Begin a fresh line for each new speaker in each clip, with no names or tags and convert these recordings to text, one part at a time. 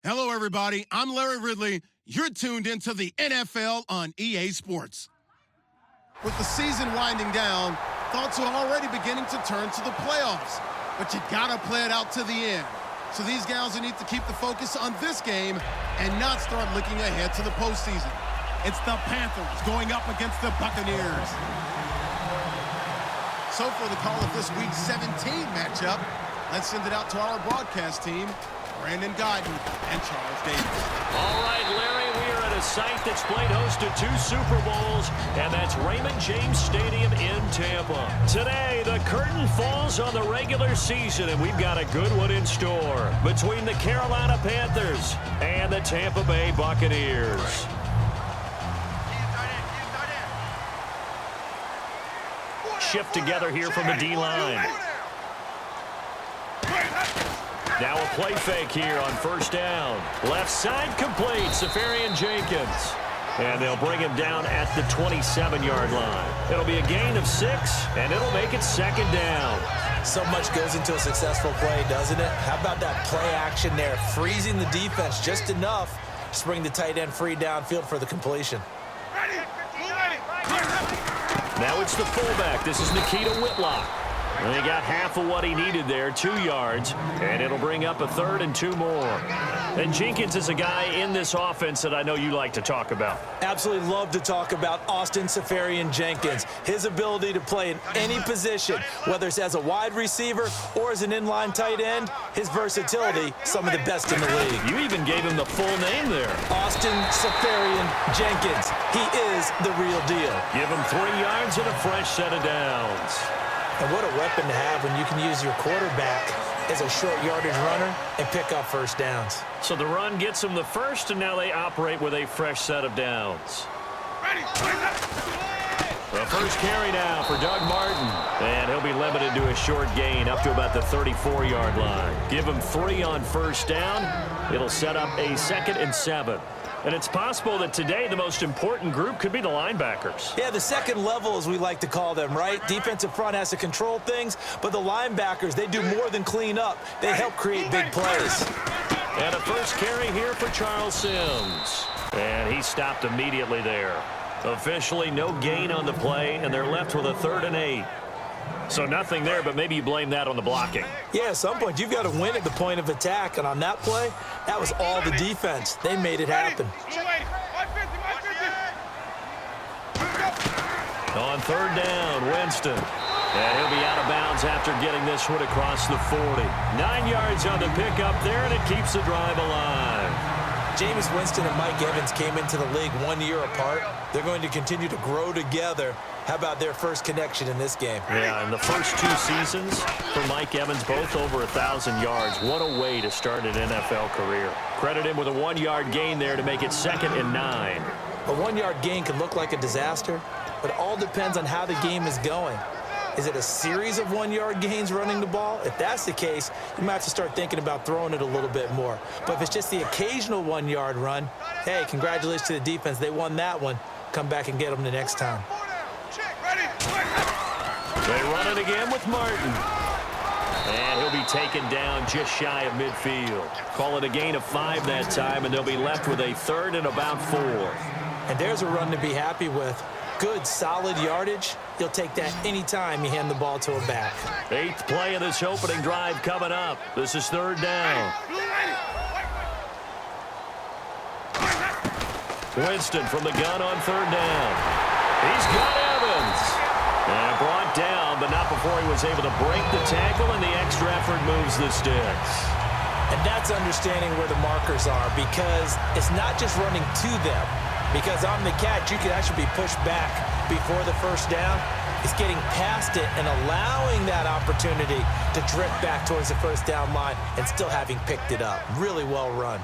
Hello, everybody. I'm Larry Ridley. You're tuned into the NFL on EA Sports. With the season winding down, thoughts are already beginning to turn to the playoffs. But you gotta play it out to the end. So these guys will need to keep the focus on this game and not start looking ahead to the postseason. It's the Panthers going up against the Buccaneers. So for the call of this Week 17 matchup, let's send it out to our broadcast team, Brandon Guyton and Charles Davis.
All right, Larry, we are at a site that's played host to 2 Super Bowls, and that's Raymond James Stadium in Tampa. Today, the curtain falls on the regular season, and we've got a good one in store between the Carolina Panthers and the Tampa Bay Buccaneers. Shift together here from the D-line. Now a play fake here on first down. Left side complete, Safarian Jenkins. And they'll bring him down at the 27-yard line. It'll be a gain of 6, and it'll make it second down.
So much goes into a successful play, doesn't it? How about that play action there, freezing the defense just enough to bring the tight end free downfield for the completion.
Now it's the fullback. This is Nikita Whitlock. And he got half of what he needed there, 2 yards, and it'll bring up a 3rd and 2 more. And Jenkins is a guy in this offense that I know you like to talk about.
Absolutely love to talk about Austin Safarian Jenkins. His ability to play in any position, whether it's as a wide receiver or as an inline tight end, his versatility, some of the best in the league.
You even gave him the full name there.
Austin Safarian Jenkins. He is the real deal.
Give him 3 yards and a fresh set of downs.
And what a weapon to have when you can use your quarterback as a short yardage runner and pick up first downs.
So the run gets them the first, and now they operate with a fresh set of downs. The first carry now for Doug Martin. And he'll be limited to a short gain up to about the 34-yard line. Give him 3 on first down. It'll set up a 2nd and 7. And it's possible that today the most important group could be the linebackers.
Yeah, the second level, as we like to call them, right? Defensive front has to control things, but the linebackers, they do more than clean up. They help create big plays.
And a first carry here for Charles Sims. And he stopped immediately there. Officially no gain on the play, and they're left with a 3rd and 8. So nothing there, but maybe you blame that on the blocking.
Yeah, at some point, you've got to win at the point of attack. And on that play, that was all the defense. They made it happen.
On 3rd down, Winston. And he'll be out of bounds after getting this one across the 40. 9 yards on the pickup there, and it keeps the drive alive.
Jameis Winston and Mike Evans came into the league 1 year apart. They're going to continue to grow together. How about their first connection in this game?
Yeah, in the first 2 seasons for Mike Evans, both over 1,000 yards. What a way to start an NFL career. Credit him with a 1-yard gain there to make it 2nd and 9.
A 1-yard gain can look like a disaster, but it all depends on how the game is going. Is it a series of 1-yard gains running the ball? If that's the case, you might have to start thinking about throwing it a little bit more. But if it's just the occasional 1-yard run, hey, congratulations to the defense. They won that one. Come back and get them the next time.
They run it again with Martin. And he'll be taken down just shy of midfield. Call it a gain of 5 that time, and they'll be left with a 3rd and about 4.
And there's a run to be happy with. Good, solid yardage. You'll take that anytime you hand the ball to a back.
8th play of this opening drive coming up. This is 3rd down. Winston from the gun on 3rd down. He's got Evans. And brought down, but not before he was able to break the tackle, and the extra effort moves the sticks.
And that's understanding where the markers are, because it's not just running to them. Because on the catch, you could actually be pushed back before the first down. It's getting past it and allowing that opportunity to drift back towards the first down line and still having picked it up. Really well run.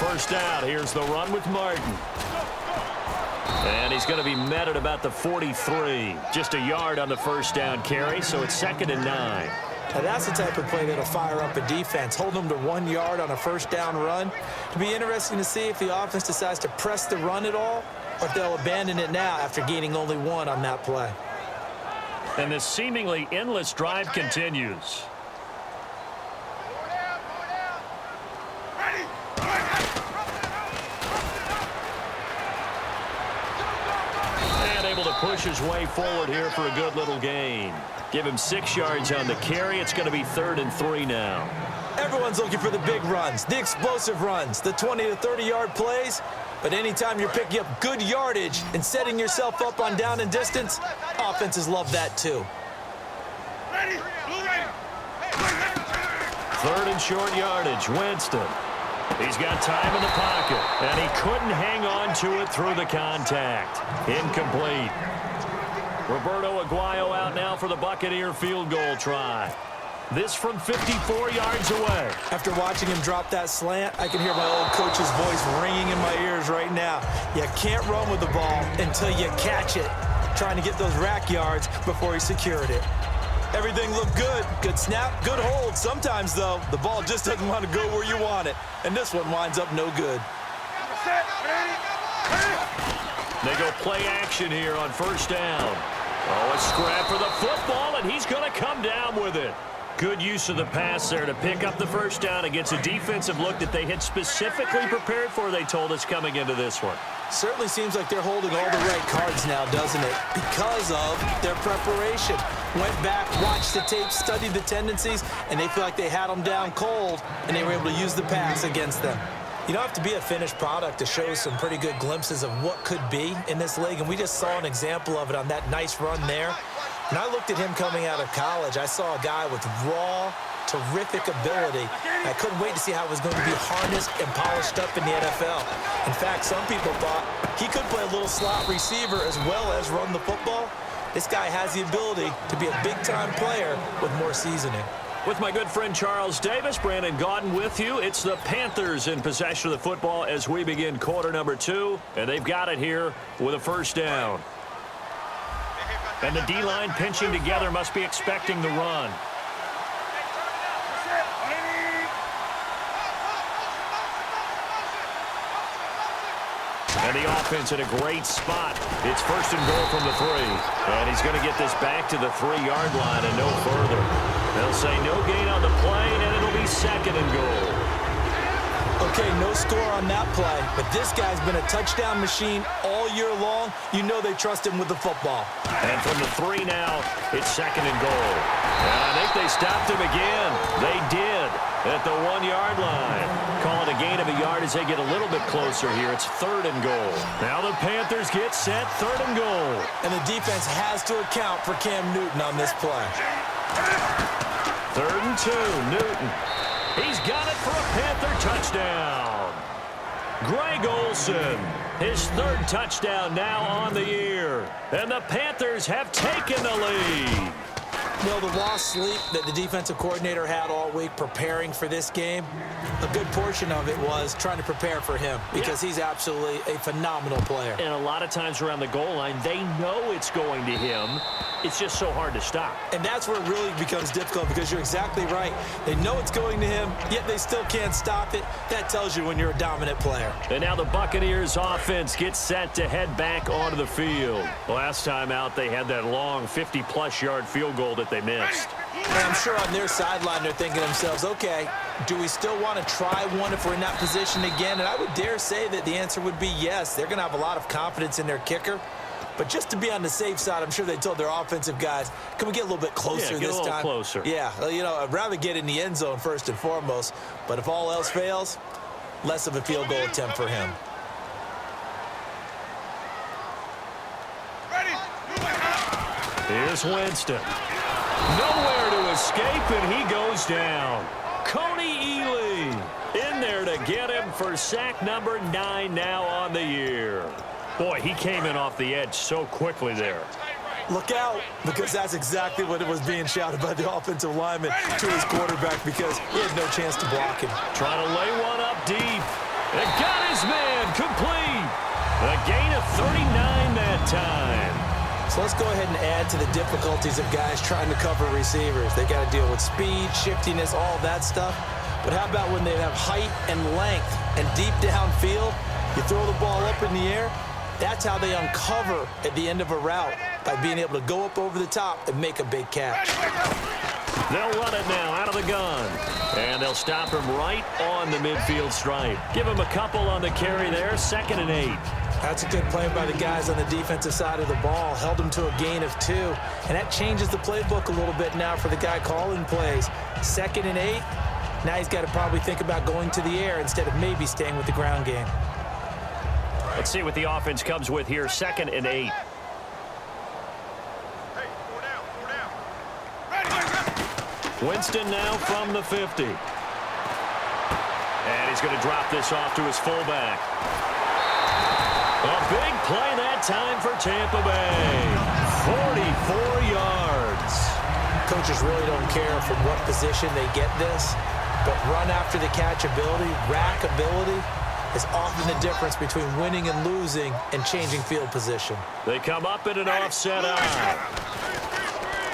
First down, here's the run with Martin. And he's going to be met at about the 43. Just a yard on the first down carry, so it's 2nd and 9.
Now that's the type of play that'll fire up a defense. Hold them to 1 yard on a first down run. It'll be interesting to see if the offense decides to press the run at all, or if they'll abandon it now after gaining only 1 on that play.
And this seemingly endless drive continues. push his way forward here for a good little gain. Give him 6 yards on the carry. It's going to be 3rd and 3 now.
Everyone's looking for the big runs, the explosive runs, the 20 to 30-yard plays. But anytime you're picking up good yardage and setting yourself up on down and distance, offenses love that too.
3rd and short yardage, Winston. He's got time in the pocket, and he couldn't hang on to it through the contact. Incomplete. Roberto Aguayo out now for the Buccaneer field goal try. This from 54 yards away.
After watching him drop that slant, I can hear my old coach's voice ringing in my ears right now. You can't run with the ball until you catch it. Trying to get those rack yards before he secured it. Everything looked good. Good snap, good hold. Sometimes, though, the ball just doesn't want to go where you want it. And this one winds up no good.
They go play action here on 1st down. Oh, a scrap for the football, and he's going to come down with it. Good use of the pass there to pick up the 1st down against a defensive look that they had specifically prepared for, they told us, coming into this one.
Certainly seems like they're holding all the right cards now, doesn't it? Because of their preparation. Went back, watched the tape, studied the tendencies, and they feel like they had them down cold, and they were able to use the pass against them. You don't have to be a finished product to show some pretty good glimpses of what could be in this league, and we just saw an example of it on that nice run there. When I looked at him coming out of college, I saw a guy with raw, terrific ability. I couldn't wait to see how it was going to be harnessed and polished up in the NFL. In fact, some people thought he could play a little slot receiver as well as run the football. This guy has the ability to be a big-time player with more seasoning.
With my good friend Charles Davis, Brandon Gaudin with you. It's the Panthers in possession of the football as we begin quarter number 2, and they've got it here with a 1st down. And the D-line pinching together must be expecting the run. And the offense in a great spot. It's 1st and goal from the 3. And he's going to get this back to the 3-yard line and no further. They'll say no gain on the play, and it'll be 2nd and goal.
Okay, no score on that play, but this guy's been a touchdown machine all year long. You know they trust him with the football.
And from the 3 now, it's 2nd and goal. And I think they stopped him again. They did at the 1-yard line. Call it a gain of a yard as they get a little bit closer here. It's 3rd and goal. Now the Panthers get set, 3rd and goal.
And the defense has to account for Cam Newton on this play.
3rd and 2, Newton. He's got it for a Panther touchdown. Greg Olsen, his 3rd touchdown now on the year. And the Panthers have taken the lead.
You know, the lost sleep that the defensive coordinator had all week preparing for this game, a good portion of it was trying to prepare for him because he's absolutely a phenomenal player.
And a lot of times around the goal line, they know it's going to him. It's just so hard to stop.
And that's where it really becomes difficult because you're exactly right. They know it's going to him, yet they still can't stop it. That tells you when you're a dominant player.
And now the Buccaneers offense gets set to head back onto the field. Last time out, they had that long 50-plus yard field goal that they missed.
And I'm sure on their sideline they're thinking to themselves, okay, do we still want to try one if we're in that position again? And I would dare say that the answer would be yes. They're going to have a lot of confidence in their kicker. But just to be on the safe side, I'm sure they told their offensive guys, can we get a little bit closer this time?
Closer.
Yeah, you know, I'd rather get in the end zone first and foremost. But if all else fails, less of a field goal attempt for him.
Here's Winston. Nowhere to escape, and he goes down. Coney Ely in there to get him for sack number 9 now on the year. Boy, he came in off the edge so quickly there.
Look out, because that's exactly what it was being shouted by the offensive lineman to his quarterback because he had no chance to block him.
Trying to lay one up deep. And got his man complete. A gain of 39 that time.
So let's go ahead and add to the difficulties of guys trying to cover receivers. They got to deal with speed, shiftiness, all that stuff. But how about when they have height and length and deep downfield? You throw the ball up in the air. That's how they uncover at the end of a route, by being able to go up over the top and make a big catch.
They'll run it now out of the gun. And they'll stop him right on the midfield stripe. Give him a couple on the carry there, 2nd and 8.
That's a good play by the guys on the defensive side of the ball. Held them to a gain of 2. And that changes the playbook a little bit now for the guy calling plays. 2nd and 8. Now he's got to probably think about going to the air instead of maybe staying with the ground game.
Let's see what the offense comes with here. 2nd and 8. Winston now from the 50. And he's going to drop this off to his fullback. A big play that time for Tampa Bay. 44 yards.
Coaches really don't care from what position they get this, but run after the catch ability, rack ability, is often the difference between winning and losing and changing field position.
They come up in an offset eye.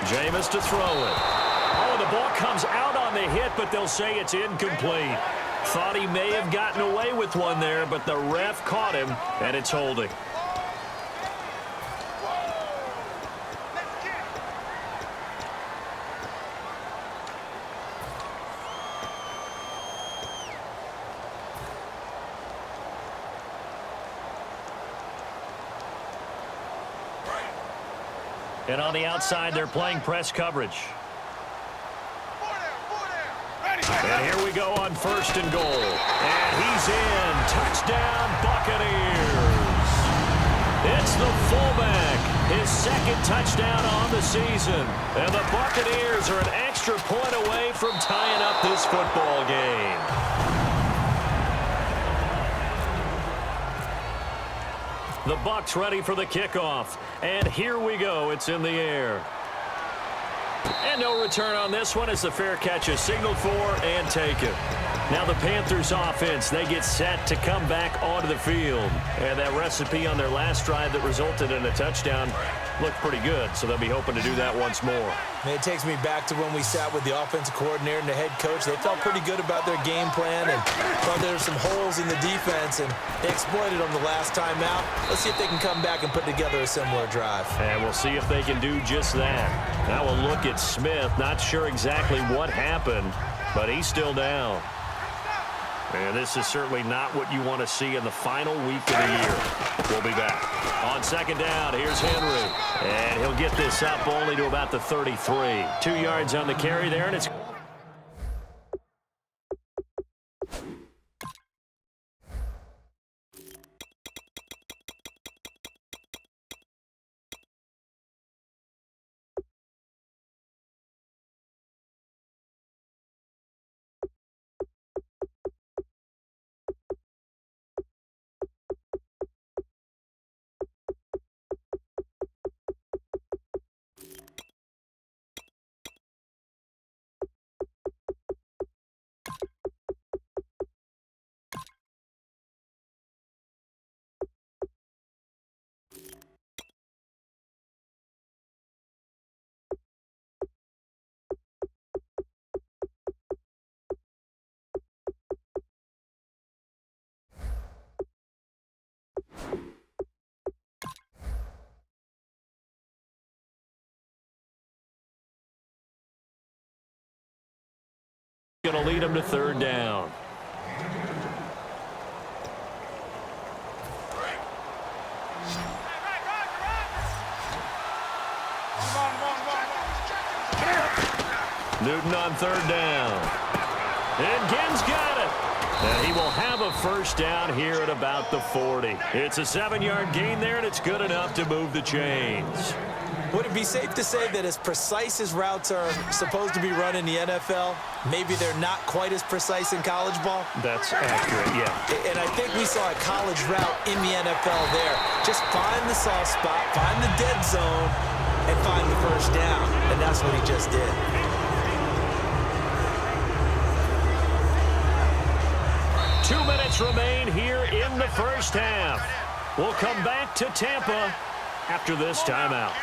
Jameis to throw it. Oh, the ball comes out on the hit, but they'll say it's incomplete. Thought he may have gotten away with one there, but the ref caught him, and it's holding. And on the outside, they're playing press coverage. And here we go on 1st and goal. And he's in. Touchdown, Buccaneers. It's the fullback. His 2nd touchdown on the season. And the Buccaneers are an extra point away from tying up this football game. The Bucs ready for the kickoff. And here we go. It's in the air. And no return on this one as the fair catch is signaled for and taken. Now the Panthers offense, they get set to come back onto the field. And that recipe on their last drive that resulted in a touchdown looked pretty good, so they'll be hoping to do that once more.
And it takes me back to when we sat with the offensive coordinator and the head coach. They felt pretty good about their game plan and thought there were some holes in the defense, and they exploited them the last time out. Let's see if they can come back and put together a similar drive.
And we'll see if they can do just that. Now we'll look at Smith. Not sure exactly what happened, but he's still down. And this is certainly not what you want to see in the final week of the year. We'll be back. On 2nd down, here's Henry. And he'll get this up only to about the 33. 2 yards on the carry there, and it's going to lead him to 3rd down. Newton on 3rd down. And Ginn's got it. And he will have a 1st down here at about the 40. It's a 7-yard gain there, and it's good enough to move the chains.
Would it be safe to say that as precise as routes are supposed to be run in the NFL, maybe they're not quite as precise in college ball?
That's accurate, yeah.
And I think we saw a college route in the NFL there. Just find the soft spot, find the dead zone, and find the 1st down. And that's what he just did.
Two minutes remain here in the 1st half. We'll come back to Tampa after this timeout.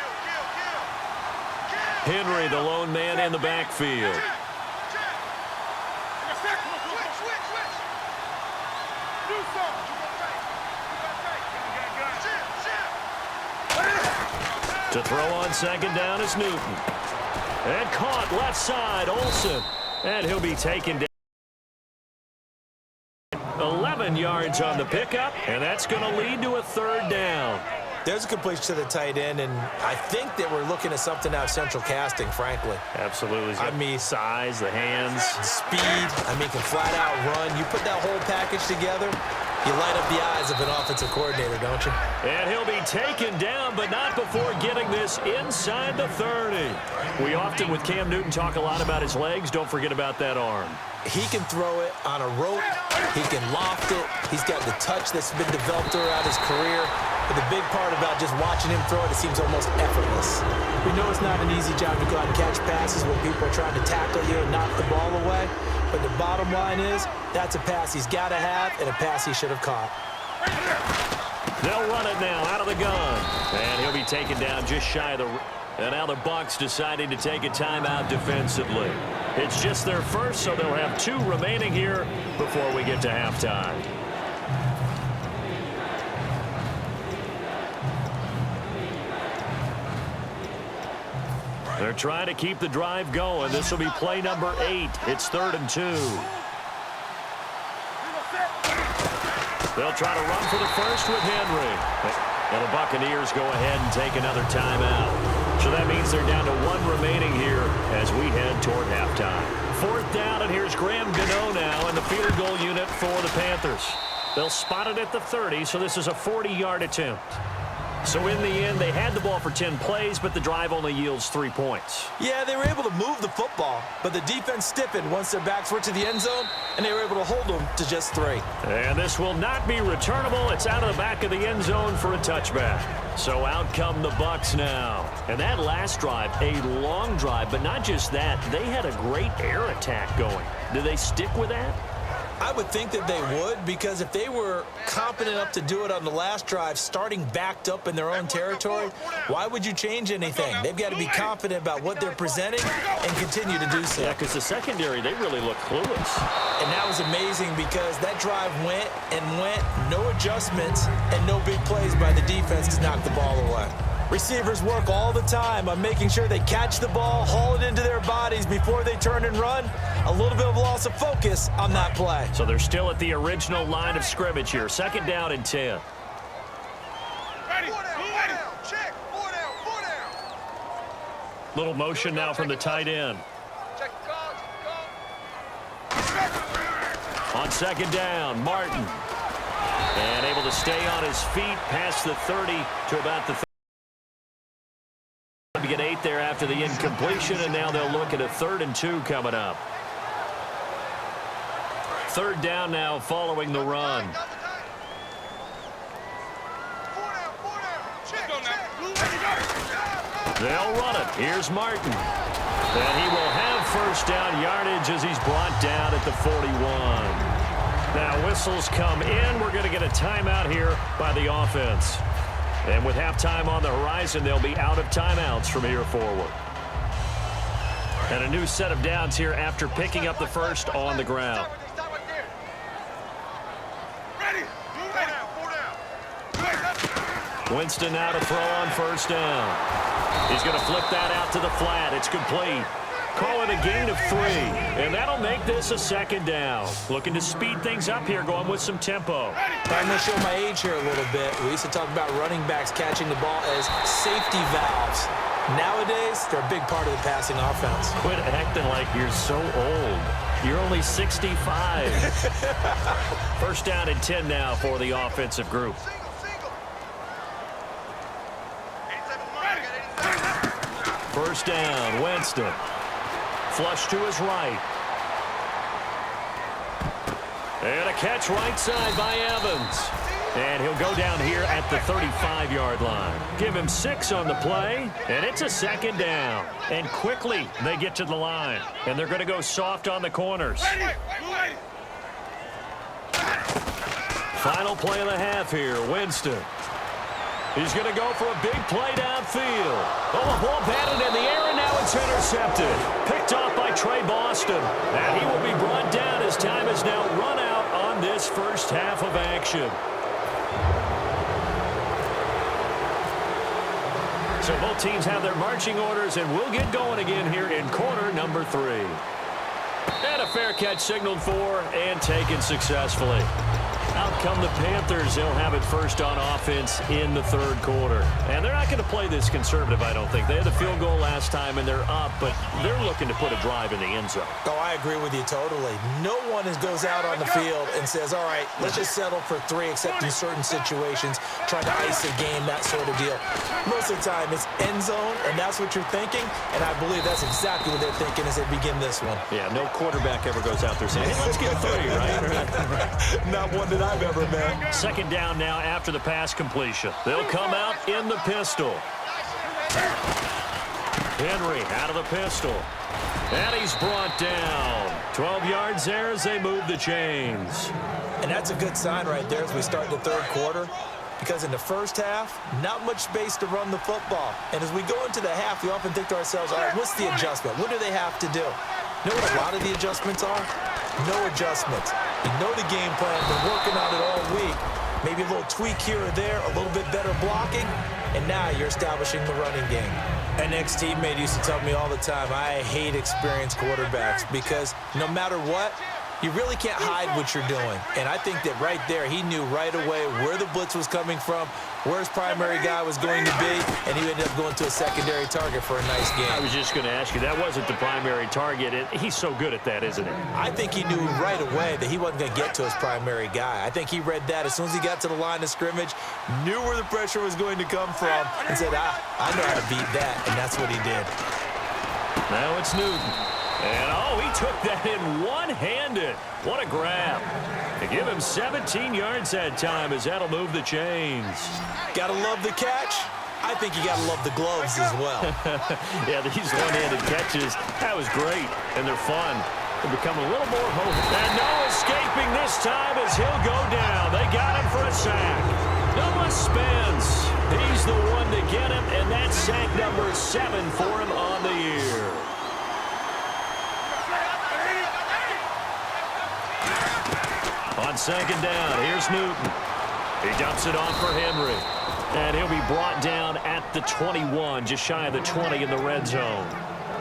Henry, the lone man in the backfield. To throw on 2nd down is Newton. And caught left side, Olsen. And he'll be taken down. 11 7 yards on the pickup, and that's going to lead to a 3rd down.
There's a completion to the tight end, and I think that we're looking at something out of central casting, frankly.
Absolutely. I mean, size, the hands.
Speed. I mean, can flat out run. You put that whole package together, you light up the eyes of an offensive coordinator, don't you?
And he'll be taken down, but not before getting this inside the 30. We often, with Cam Newton, talk a lot about his legs. Don't forget about that arm.
He can throw it on a rope. He can loft it. He's got the touch that's been developed throughout his career. But the big part about just watching him throw it, it seems almost effortless. We know it's not an easy job to go out and catch passes when people are trying to tackle you and knock the ball away. But the bottom line is, that's a pass he's got to have and a pass he should have caught.
They'll run it now out of the gun. And he'll be taken down just shy of the... And now the Bucs deciding to take a timeout defensively. It's just their first, so they'll have 2 remaining here before we get to halftime. They're trying to keep the drive going. This will be play number 8. It's 3rd and 2. They'll try to run for the first with Henry. And the Buccaneers go ahead and take another timeout. So that means they're down to 1 remaining here as we head toward halftime. 4th down, and here's Graham Gano now in the field goal unit for the Panthers. They'll spot it at the 30, so this is a 40-yard attempt. So in the end, they had the ball for 10 plays, but the drive only yields 3 points.
Yeah, they were able to move the football, but the defense stiffened once their backs were to the end zone, and they were able to hold them to just 3.
And this will not be returnable. It's out of the back of the end zone for a touchback. So out come the Bucs now. And that last drive, a long drive, but not just that. They had a great air attack going. Do they stick with that?
I would think that they would, because if they were competent enough to do it on the last drive, starting backed up in their own territory, why would you change anything? They've got to be confident about what they're presenting and continue to do so.
Yeah, because the secondary, they really look clueless.
And that was amazing because that drive went and went, no adjustments, and no big plays by the defense to knock the ball away. Receivers work all the time on making sure they catch the ball, haul it into their bodies before they turn and run. A little bit of loss of focus on that play.
So they're still at the original line of scrimmage here. 2nd down and 10.
Ready. Check. 4 down.
Little motion now from the tight end.
Check the call.
On 2nd down, Martin. And able to stay on his feet past the 30 to about the 30. To get 8 there after the incompletion, and now they'll look at a 3rd and 2 coming up. 3rd down now following the run.
4 down. Check.
They'll run it. Here's Martin. And he will have 1st down yardage as he's brought down at the 41. Now whistles come in. We're going to get a timeout here by the offense. And with halftime on the horizon, they'll be out of timeouts from here forward. And a new set of downs here after picking up the first on the ground.
Stop right there. Ready. 4 down.
Winston now to throw on 1st down. He's going to flip that out to the flat. It's complete. Call it a gain of 3. And that'll make this a 2nd down. Looking to speed things up here, going with some tempo.
I'm going to show my age here a little bit. We used to talk about running backs catching the ball as safety valves. Nowadays, they're a big part of the passing offense.
Quit acting like you're so old. You're only 65. 1st down and 10 now for the offensive group.
Single.
1st down, Winston. Flush to his right. And a catch right side by Evans. And he'll go down here at the 35-yard line. Give him 6 on the play, and it's a 2nd down. And quickly they get to the line. And they're going to go soft on the corners. Final play of the half here, Winston. He's going to go for a big play downfield. Oh, the ball batted in the air, and now it's intercepted. Picked off by Trey Boston. And he will be brought down as time is now run out on this first half of action. So both teams have their marching orders, and we'll get going again here in quarter number 3. And a fair catch signaled for and taken successfully. Out come the Panthers. They'll have it first on offense in the third quarter. And they're not going to play this conservative, I don't think. They had the field goal last time, and they're up, but they're looking to put a drive in the end zone.
Oh, I agree with you totally. No one goes out on the field and says, all right, let's just settle for 3, except in certain situations, trying to ice a game, that sort of deal. Most of the time, it's end zone, and that's what you're thinking, and I believe that's exactly what they're thinking as they begin this one.
Yeah, no quarterback ever goes out there saying, hey, let's get 3, right?
Not one that I've ever met.
Second down now after the pass completion. They'll come out in the pistol. Henry out of the pistol. And he's brought down. 12 yards there as they move the chains.
And that's a good sign right there as we start the third quarter. Because in the first half, not much space to run the football. And as we go into the half, we often think to ourselves, all right, what's the adjustment? What do they have to do? You know what a lot of the adjustments are? No adjustments. You know the game plan. Been working on it all week. Maybe a little tweak here or there, a little bit better blocking, and now you're establishing the running game. An ex-teammate used to tell me all the time, I hate experienced quarterbacks because no matter what, you really can't hide what you're doing. And I think that right there, he knew right away where the blitz was coming from, where his primary guy was going to be, and he ended up going to a secondary target for a nice game.
I was just going to ask you, that wasn't the primary target. He's so good at that, isn't he?
I think he knew right away that he wasn't going to get to his primary guy. I think he read that as soon as he got to the line of scrimmage, knew where the pressure was going to come from, and said, I know how to beat that, and that's what he did.
Now it's Newton. And, he took that in one-handed. What a grab. To give him 17 yards that time as that'll move the chains.
Gotta love the catch. I think you gotta love the gloves as well.
Yeah, these one-handed catches, that was great, and they're fun. They become a little more hope. And no escaping this time as he'll go down. They got him for a sack. Noah Spence. He's the one to get him, and that's sack number 7 for him on the year. On second down, here's Newton. He dumps it off for Henry. And he'll be brought down at the 21, just shy of the 20 in the red zone.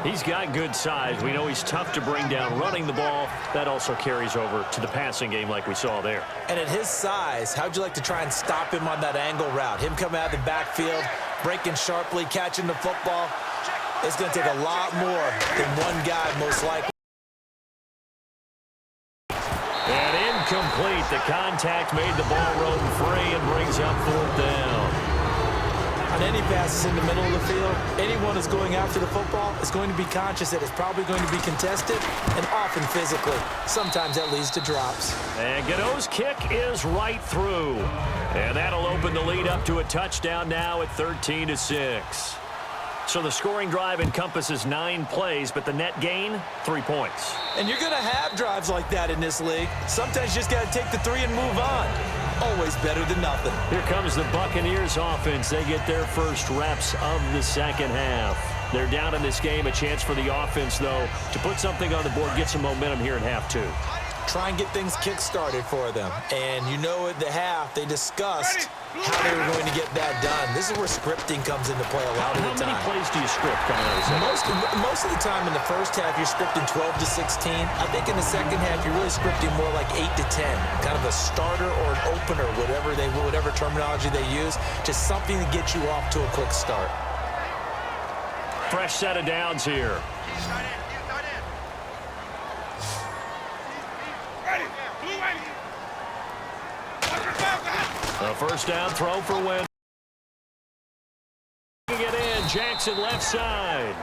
He's got good size. We know he's tough to bring down running the ball. That also carries over to the passing game like we saw there.
And at his size, how'd you like to try and stop him on that angle route? Him coming out of the backfield, breaking sharply, catching the football. It's going to take a lot more than one guy, most likely.
And incomplete. The contact made the ball roam free and brings up fourth down.
On any passes in the middle of the field, anyone who's going after the football is going to be conscious that it's probably going to be contested and often physically. Sometimes that leads to drops.
And Godot's kick is right through. And that'll open the lead up to a touchdown now at 13-6. So the scoring drive encompasses 9 plays, but the net gain, 3 points.
And you're going to have drives like that in this league. Sometimes you just got to take the 3 and move on. Always better than nothing.
Here comes the Buccaneers offense. They get their first reps of the second half. They're down in this game. A chance for the offense, though, to put something on the board, get some momentum here in half 2.
Try and get things kick-started for them. And you know at the half, they discussed how they were going to get that done. This is where scripting comes into play a lot of the time.
How many plays do you script coming out of the second?
Most of the time in the first half, you're scripting 12 to 16. I think in the second half, you're really scripting more like 8 to 10. Kind of a starter or an opener, whatever terminology they use. Just something to get you off to a quick start.
Fresh set of downs here. A first down throw for Wynn. Get in, Jackson left side.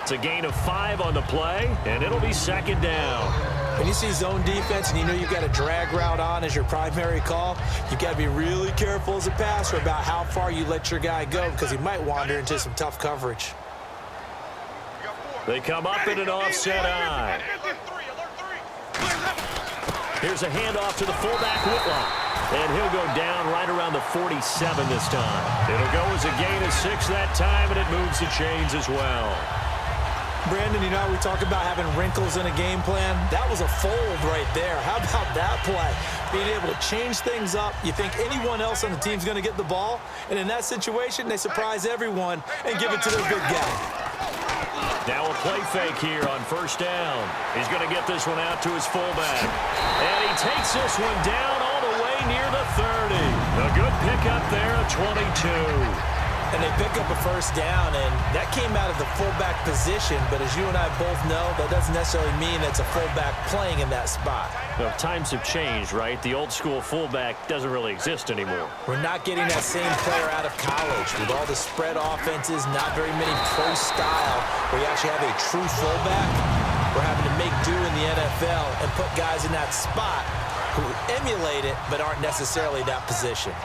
It's a gain of 5 on the play, and it'll be second down.
When you see zone defense and you know you've got a drag route on as your primary call, you've got to be really careful as a passer about how far you let your guy go because he might wander into some tough coverage.
They come up in an offset eye. Here's a handoff to the fullback, Whitlock. And he'll go down right around the 47 this time. It'll go as a gain of 6 that time, and it moves the chains as well.
Brandon, you know, we talk about having wrinkles in a game plan. That was a fold right there. How about that play? Being able to change things up. You think anyone else on the team's going to get the ball, and in that situation, they surprise everyone and give it to their big guy.
Now a play fake here on first down. He's going to get this one out to his fullback. And he takes this one down all the way near the 30. A good pickup there, a 22.
And they pick up a first down, and that came out of the fullback position. But as you and I both know, that doesn't necessarily mean it's a fullback playing in that spot.
Well, times have changed, right? The old school fullback doesn't really exist anymore.
We're not getting that same player out of college. With all the spread offenses, not very many pro style, where you actually have a true fullback. We're having to make do in the NFL and put guys in that spot who emulate it but aren't necessarily that position.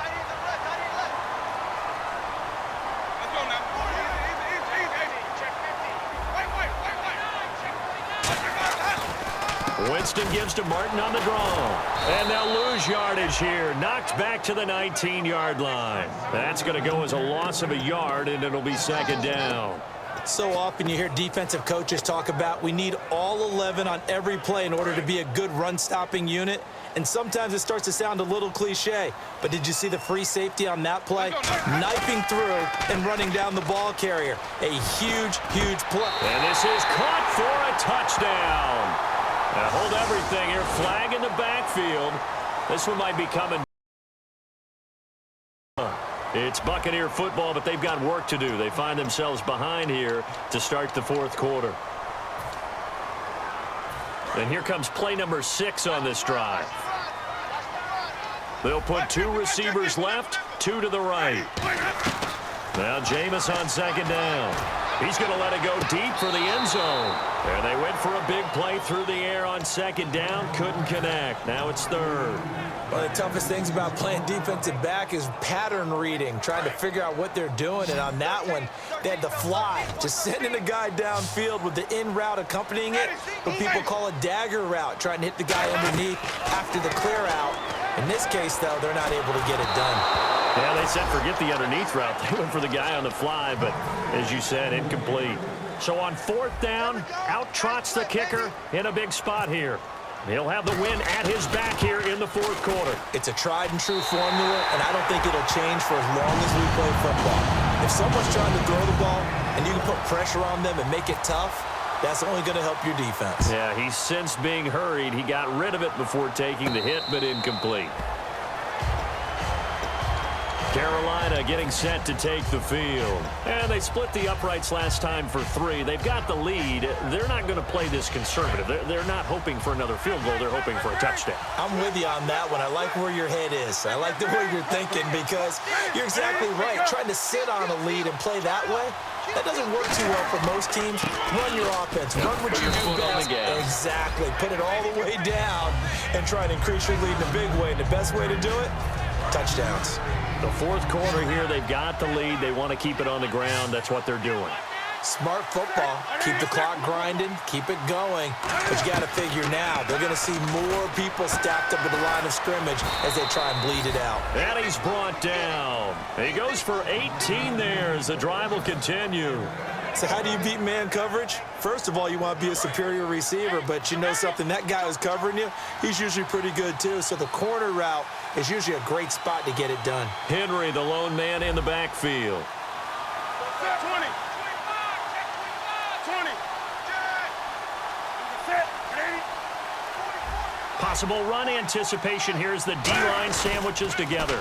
Winston gives to Martin on the draw. And they'll lose yardage here. Knocked back to the 19-yard line. That's going to go as a loss of a yard, and it'll be second down.
So often you hear defensive coaches talk about we need all 11 on every play in order to be a good run-stopping unit. And sometimes it starts to sound a little cliche. But did you see the free safety on that play? Knifing through and running down the ball carrier. A huge, huge play.
And this is caught for a touchdown. Now hold everything here. Flag in the backfield. This one might be coming. It's Buccaneer football, but they've got work to do. They find themselves behind here to start the fourth quarter. And here comes play number 6 on this drive. They'll put 2 receivers left, 2 to the right. Now Jameis on second down. He's going to let it go deep for the end zone. And they went for a big play through the air on second down. Couldn't connect. Now it's third.
One of the toughest things about playing defensive back is pattern reading, trying to figure out what they're doing. And on that one, they had the fly, just sending a guy downfield with the in route accompanying it, what people call a dagger route, trying to hit the guy underneath after the clear out. In this case, though, they're not able to get it done.
Yeah, they said forget the underneath route. They went for the guy on the fly, but as you said, incomplete. So on fourth down, out trots the kicker in a big spot here. He'll have the win at his back here in the fourth quarter.
It's a tried and true formula, and I don't think it'll change for as long as we play football. If someone's trying to throw the ball and you can put pressure on them and make it tough, that's only going to help your defense.
Yeah, he's since being hurried. He got rid of it before taking the hit, but incomplete. Carolina getting set to take the field. And they split the uprights last time for 3. They've got the lead. They're not going to play this conservative. They're not hoping for another field goal. They're hoping for a touchdown.
I'm with you on that one. I like where your head is. I like the way you're thinking because you're exactly right. Trying to sit on a lead and play that way, that doesn't work too well for most teams. Run your offense. Run what you do best. Exactly. Put it all the way down and try and increase your lead in a big way. And the best way to do it, touchdowns.
The fourth quarter here, they've got the lead. They want to keep it on the ground. That's what they're doing.
Smart football. Keep the clock grinding. Keep it going. But you got to figure now, they're going to see more people stacked up at the line of scrimmage as they try and bleed it out.
And he's brought down. He goes for 18 there as the drive will continue.
So how do you beat man coverage? First of all, you want to be a superior receiver, but you know something, that guy who's covering you, he's usually pretty good too. So the corner route is usually a great spot to get it done.
Henry, the lone man in the backfield.
20. 20.
Possible run anticipation here as the D-line sandwiches together.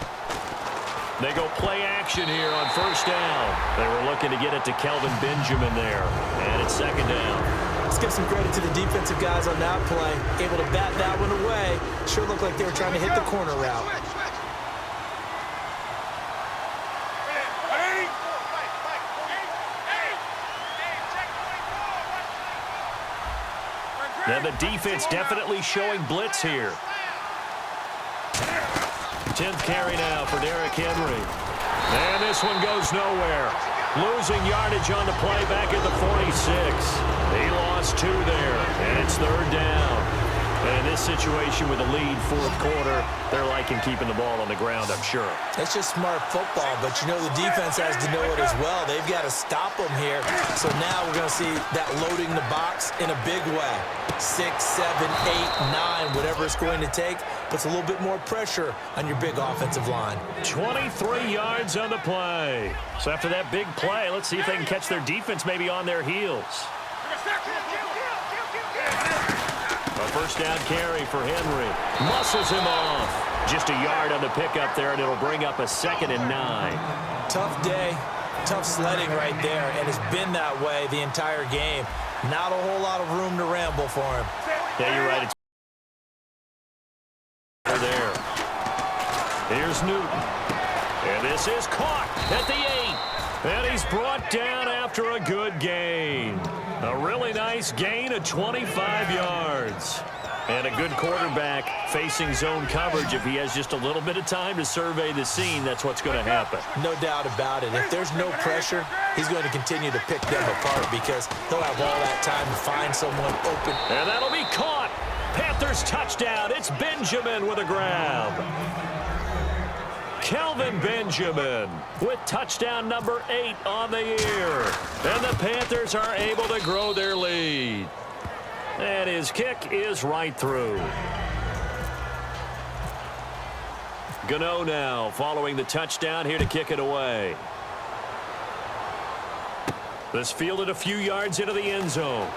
They go play action here on first down. They were looking to get it to Kelvin Benjamin there. And it's second down.
Let's give some credit to the defensive guys on that play. Able to bat that one away. Sure looked like they were trying to hit the corner route.
Now the defense definitely showing blitz here. 10th carry now for Derrick Henry. And this one goes nowhere. Losing yardage on the play back at the 46. He lost 2 there, and it's third down. And in this situation with the lead fourth quarter, they're liking keeping the ball on the ground, I'm sure.
It's just smart football, but you know the defense has to know it as well. They've got to stop them here. So now we're going to see that loading the box in a big way. 6, 7, 8, 9, whatever it's going to take, puts a little bit more pressure on your big offensive line.
23 yards on the play. So after that big play, let's see if they can catch their defense maybe on their heels. A first down carry for Henry. Muscles him off. Just a yard on the pickup there, and it'll bring up a 2nd and 9.
Tough day, tough sledding right there, and it's been that way the entire game. Not a whole lot of room to ramble for him.
Yeah, you're right. It's there. Here's Newton. And this is caught at the 8. And he's brought down after a good gain. A really nice gain of 25 yards. And a good quarterback facing zone coverage. If he has just a little bit of time to survey the scene, that's what's going to happen.
No doubt about it. If there's no pressure, he's going to continue to pick them apart because he'll have all that time to find someone open.
And that'll be caught. Panthers touchdown. It's Benjamin with a grab. Kelvin Benjamin with touchdown number 8 on the year. And the Panthers are able to grow their lead. And his kick is right through. Gano now following the touchdown here to kick it away. This fielded a few yards into the end zone.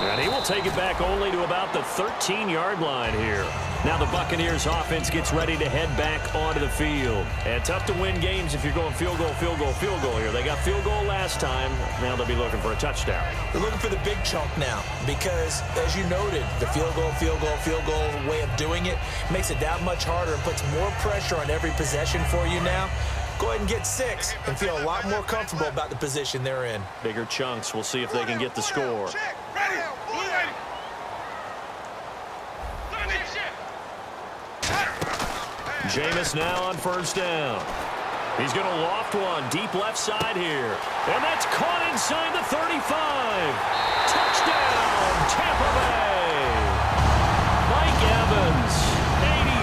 And he will take it back only to about the 13-yard line here. Now the Buccaneers offense gets ready to head back onto the field. And tough to win games if you're going field goal, field goal, field goal here. They got field goal last time. Now they'll be looking for a touchdown.
They're looking for the big chunk now because, as you noted, the field goal way of doing it makes it that much harder and puts more pressure on every possession for you now. Go ahead and get 6 and feel a lot more comfortable about the position they're in.
Bigger chunks. We'll see if they can get the score. Jameis now on first down. He's going to loft one deep left side here. And that's caught inside the 35. Touchdown, Tampa Bay. Mike Evans,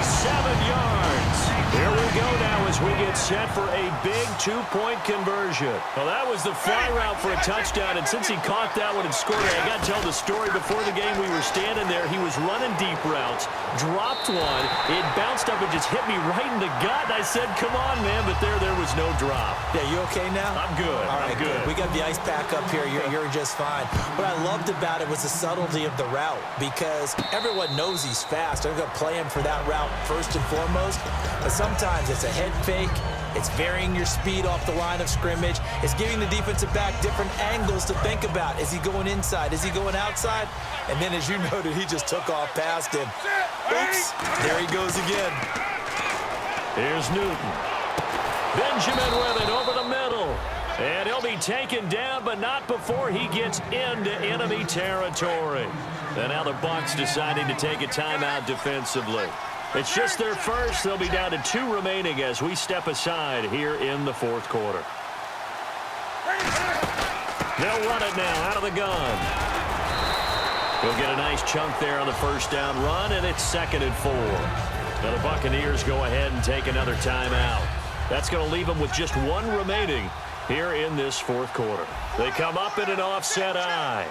87 yards. Here we go now as we get set for a big 2-point conversion. Well, that was the fly route for a touchdown, and since he caught that one and scored it, I got to tell the story. Before the game, we were standing there. He was running deep routes, dropped one. It bounced up and just hit me right in the gut. I said, come on, man, but there was no drop.
Yeah, you okay now?
I'm good.
All right,
I'm good.
We got the ice pack up here. You're just fine. What I loved about it was the subtlety of the route because everyone knows he's fast. They're going to play him for that route first and foremost. But sometimes it's a head fake. It's varying your speed off the line of scrimmage. It's giving the defensive back different angles to think about. Is he going inside? Is he going outside? And then, as you noted, he just took off past him. Oops. There he goes again.
Here's Newton. Benjamin with it over the middle. And he'll be taken down, but not before he gets into enemy territory. And now the Bucs deciding to take a timeout defensively. It's just their first. They'll be down to 2 remaining as we step aside here in the fourth quarter. They'll run it now out of the gun. He'll get a nice chunk there on the first down run, and it's 2nd and 4. Now the Buccaneers go ahead and take another timeout. That's going to leave them with just 1 remaining here in this fourth quarter. They come up in an offset eye.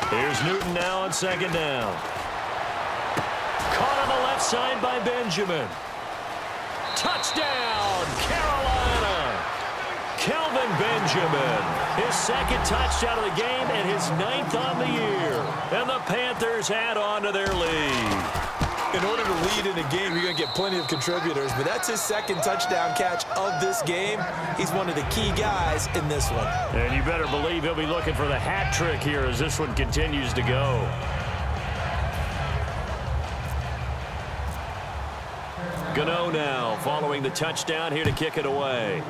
Here's Newton now on 2nd down. Caught on the left side by Benjamin. Touchdown, Carolina. Kelvin Benjamin, his 2nd touchdown of the game and his 9th on the year. And the Panthers add on to their lead.
In order to lead in a game, you're going to get plenty of contributors, but that's his 2nd touchdown catch of this game. He's one of the key guys in this one.
And you better believe he'll be looking for the hat trick here as this one continues to go. Gano now following the touchdown here to kick it away.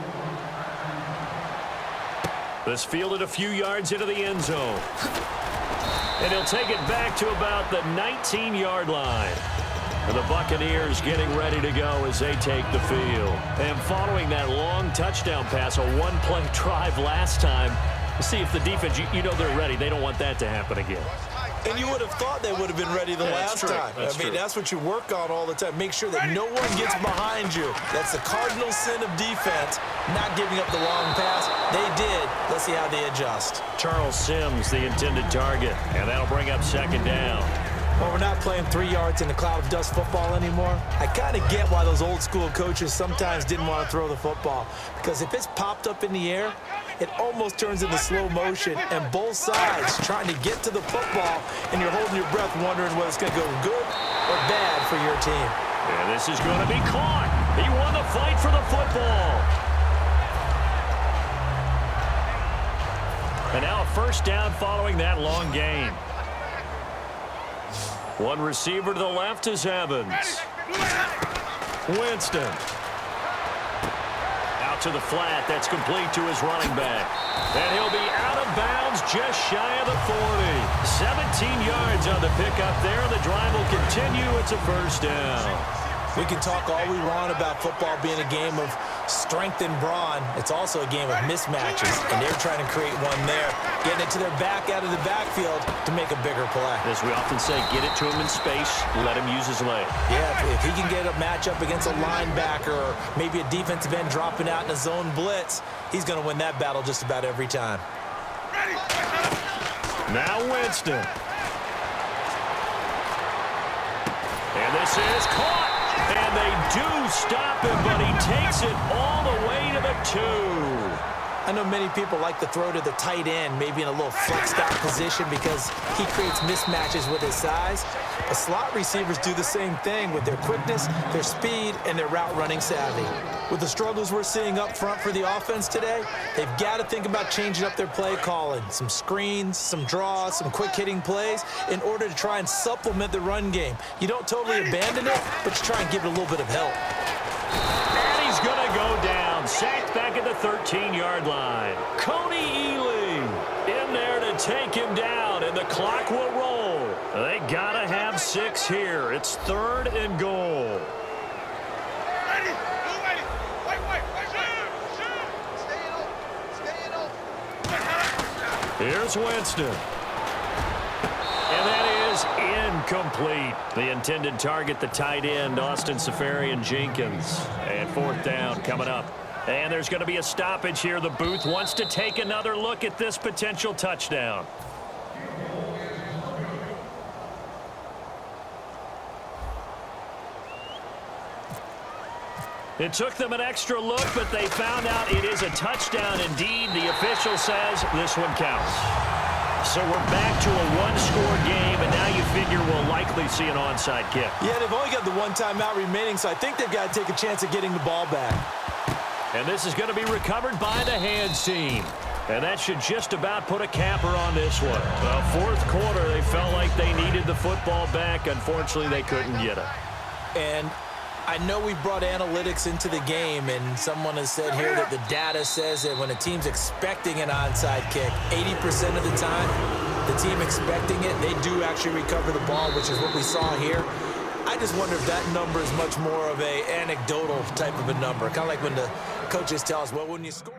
This fielded a few yards into the end zone. And he'll take it back to about the 19-yard line. And the Buccaneers getting ready to go as they take the field. And following that long touchdown pass, a 1-play drive last time, to see if the defense, you know they're ready. They don't want that to happen again.
And you would have thought they would have been ready the last time.
That's true.
That's what you work on all the time. Make sure that no one gets behind you. That's the cardinal sin of defense, not giving up the long pass. They did. Let's see how they adjust.
Charles Sims, the intended target, and that'll bring up 2nd down.
Well, we're not playing 3 yards in the cloud of dust football anymore. I kind of get why those old school coaches sometimes didn't want to throw the football. Because if it's popped up in the air, it almost turns into slow motion, and both sides trying to get to the football, and you're holding your breath wondering whether it's going to go good or bad for your team.
And this is going to be caught. He won the fight for the football. And now a first down following that long gain. One receiver to the left is Evans. Winston. Out to the flat. That's complete to his running back. And he'll be out of bounds just shy of the 40. 17 yards on the pickup there. The drive will continue. It's a first down.
We can talk all we want about football being a game of strength and brawn. It's also a game of mismatches, and they're trying to create one there, getting it to their back out of the backfield to make a bigger play.
As we often say, get it to him in space, let him use his leg.
Yeah, if he can get a matchup against a linebacker or maybe a defensive end dropping out in a zone blitz, he's going to win that battle just about every time.
Now Winston. And this is caught. And they do stop him, but he takes it all the way to the 2.
I know many people like to throw to the tight end, maybe in a little flexed out position because he creates mismatches with his size. But slot receivers do the same thing with their quickness, their speed, and their route running savvy. With the struggles we're seeing up front for the offense today, they've got to think about changing up their play calling. Some screens, some draws, some quick hitting plays in order to try and supplement the run game. You don't totally abandon it, but you try and give it a little bit of help.
And he's going to go down. Sacked back at the 13-yard line. Coney Ely in there to take him down, and the clock will roll. They got to have 6 here. It's 3rd and goal. Here's Winston. And that is incomplete. The intended target, the tight end, Austin Safarian-Jenkins. And 4th down coming up. And there's going to be a stoppage here. The booth wants to take another look at this potential touchdown. It took them an extra look, but they found out it is a touchdown indeed. The official says this one counts. So we're back to a one-score game, and now you figure we'll likely see an onside kick.
Yeah, they've only got the one timeout remaining, so I think they've got to take a chance at getting the ball back.
And this is going to be recovered by the hands team. And that should just about put a capper on this one. Well, 4th quarter, they felt like they needed the football back. Unfortunately, they couldn't get it.
And I know we brought analytics into the game, and someone has said here that the data says that when a team's expecting an onside kick, 80% of the time, the team expecting it, they do actually recover the ball, which is what we saw here. I just wonder if that number is much more of an anecdotal type of a number, kind of like when the coaches tell us, well, when you score...